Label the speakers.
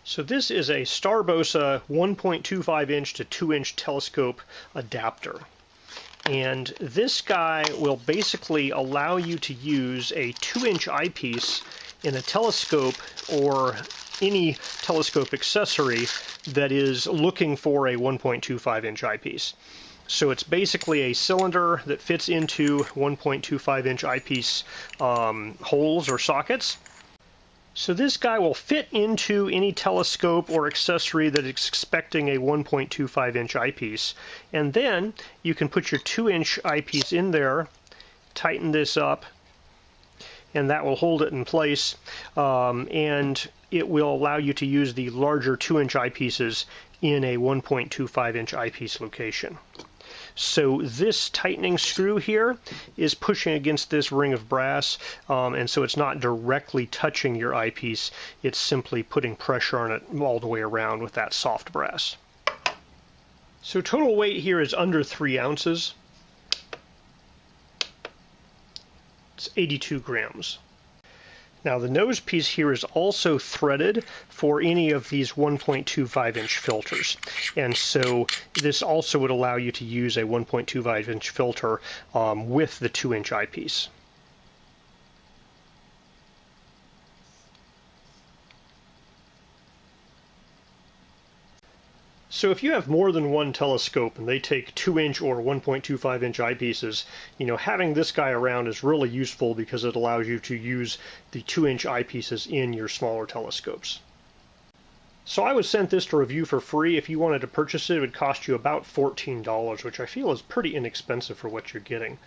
Speaker 1: So this is a Starboosa 1.25 inch to 2 inch telescope adapter. And this guy will basically allow you to use a 2-inch eyepiece in a telescope or any telescope accessory that is looking for a 1.25 inch eyepiece. So it's basically a cylinder that fits into 1.25 inch eyepiece holes or sockets. So this guy will fit into any telescope or accessory that is expecting a 1.25 inch eyepiece. And then you can put your 2-inch eyepiece in there, tighten this up, and that will hold it in place. And it will allow you to use the larger 2-inch eyepieces in a 1.25 inch eyepiece location. So this tightening screw here is pushing against this ring of brass, and so it's not directly touching your eyepiece. It's simply putting pressure on it all the way around with that soft brass. So total weight here is under 3 ounces. It's 82 grams. Now the nose piece here is also threaded for any of these 1.25 inch filters, and so this also would allow you to use a 1.25 inch filter with the 2-inch eyepiece. So if you have more than one telescope and they take 2-inch or 1.25 inch eyepieces, having this guy around is really useful because it allows you to use the 2-inch eyepieces in your smaller telescopes. So I was sent this to review for free. If you wanted to purchase it, it would cost you about $14, which I feel is pretty inexpensive for what you're getting.